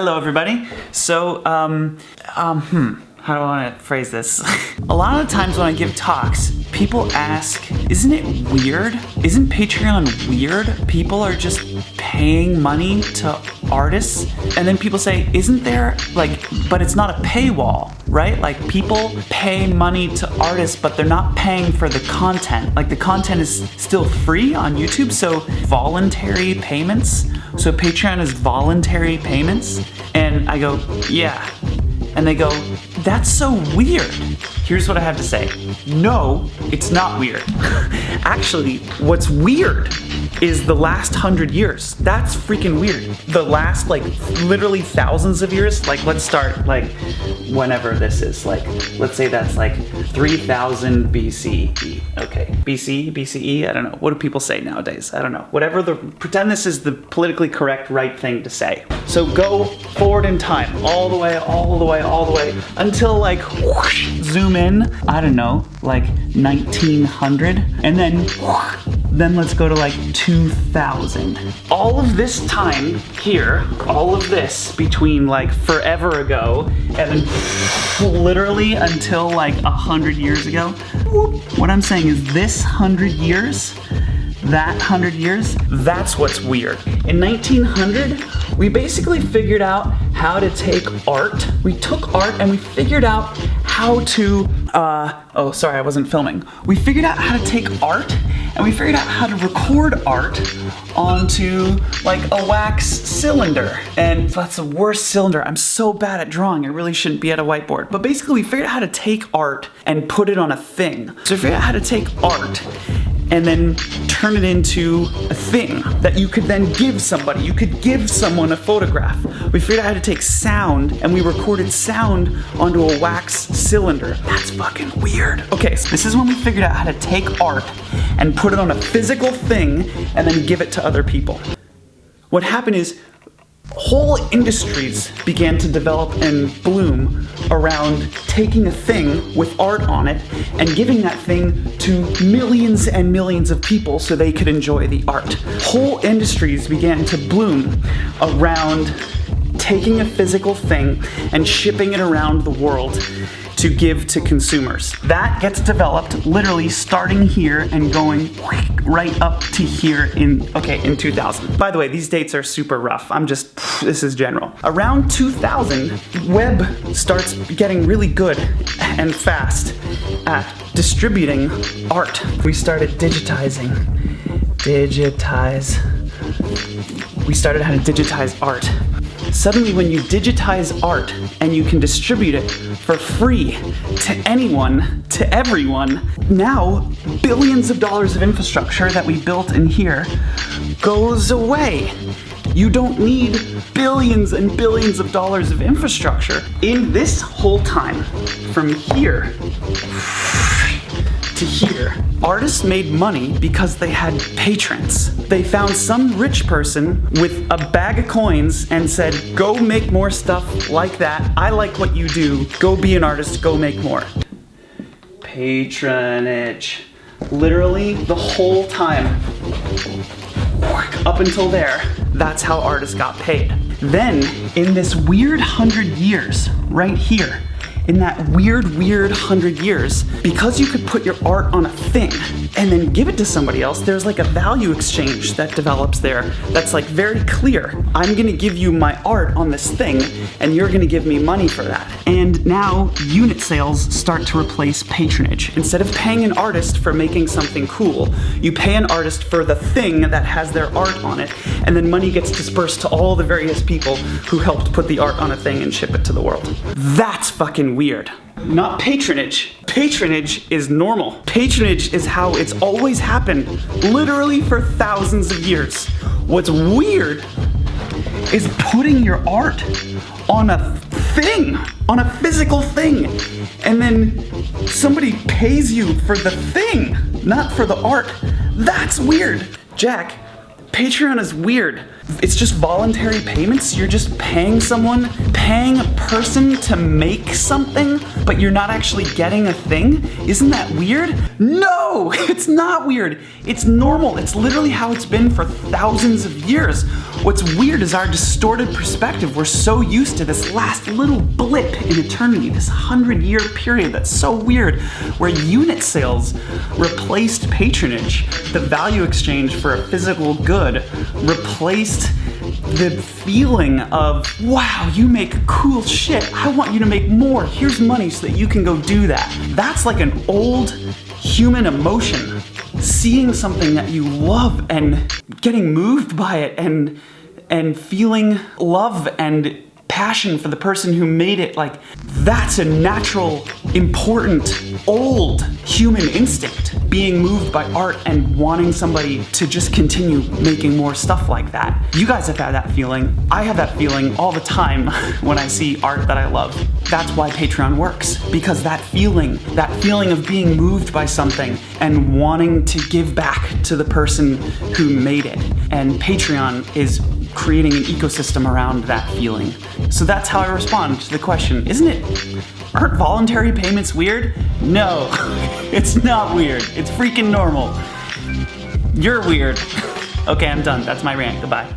Hello everybody. So, how do I want to phrase this? A lot of times when I give talks, people ask, isn't it weird? Isn't Patreon weird? People are just paying money to artists. And then people say, isn't there but it's not a paywall, right? Like people pay money to artists, but they're not paying for the content. Like the content is still free on YouTube, so voluntary payments. So Patreon is voluntary payments. And I go, yeah. And they go, that's so weird. Here's what I have to say. No, it's not weird. Actually, what's weird is the last 100 years. That's freaking weird. The last, literally thousands of years. Let's start, whenever this is. Let's say that's, 3000 BCE. Okay, BCE? I don't know. What do people say nowadays? I don't know. Pretend this is the politically correct right thing to say. So go forward in time, all the way, until, whoosh, zoom in, I don't know, 1900, and then let's go to 2000. All of this time here, all of this between forever ago and then literally until 100 years ago, what I'm saying is this 100 years, that 100 years, that's what's weird. In 1900, we basically figured out how to take art. We took art and we figured out how to, oh, sorry, I wasn't filming. We figured out how to take art and we figured out how to record art onto a wax cylinder. And that's the worst cylinder. I'm so bad at drawing. I really shouldn't be at a whiteboard. But basically we figured out how to take art and put it on a thing. So we figured out how to take art and then turn it into a thing that you could then give somebody. You could give someone a photograph. We figured out how to take sound, and we recorded sound onto a wax cylinder. That's fucking weird. Okay, so this is when we figured out how to take art and put it on a physical thing and then give it to other people. What happened is whole industries began to develop and bloom around taking a thing with art on it and giving that thing to millions and millions of people so they could enjoy the art. Whole industries began to bloom around taking a physical thing and shipping it around the world to give to consumers. That gets developed literally starting here and going right up to here in 2000. By the way, these dates are super rough. This is general. Around 2000, web starts getting really good and fast at distributing art. We started digitizing. We started how to digitize art. Suddenly, when you digitize art and you can distribute it for free to anyone, to everyone, now billions of dollars of infrastructure that we built in here goes away. You don't need billions and billions of dollars of infrastructure. In this whole time, from here to here, artists made money because they had patrons. They found some rich person with a bag of coins and said, go make more stuff like that. I like what you do. Go be an artist, go make more. Patronage. Literally the whole time, up until there, that's how artists got paid. Then, in this weird 100 years, right here, in that weird 100 years, because you could put your art on a thing and then give it to somebody else, there's a value exchange that develops there that's very clear. I'm gonna give you my art on this thing and you're gonna give me money for that. And now unit sales start to replace patronage. Instead of paying an artist for making something cool, you pay an artist for the thing that has their art on it, and then money gets dispersed to all the various people who helped put the art on a thing and ship it to the world. That's fucking weird. Not patronage. Patronage is normal. Patronage is how it's always happened, literally for thousands of years. What's weird is putting your art on a thing, on a physical thing, and then somebody pays you for the thing, not for the art. That's weird. Jack, Patreon is weird. It's just voluntary payments. You're just paying someone, paying a person to make something, but you're not actually getting a thing? Isn't that weird? No, it's not weird. It's normal. It's literally how it's been for thousands of years. What's weird is our distorted perspective. We're so used to this last little blip in eternity, this 100-year period that's so weird, where unit sales replaced patronage. The value exchange for a physical good replaced the feeling of, wow, you make cool shit. I want you to make more. Here's money so that you can go do that. That's like an old human emotion. Seeing something that you love and getting moved by it and feeling love and passion for the person who made it, like, that's a natural, important, old human instinct. Being moved by art and wanting somebody to just continue making more stuff like that. You guys have had that feeling. I have that feeling all the time when I see art that I love. That's why Patreon works, because that feeling of being moved by something and wanting to give back to the person who made it. And Patreon is creating an ecosystem around that feeling. So that's how I respond to the question. Aren't voluntary payments weird? No, it's not weird. It's freaking normal. You're weird. Okay, I'm done. That's my rant. Goodbye.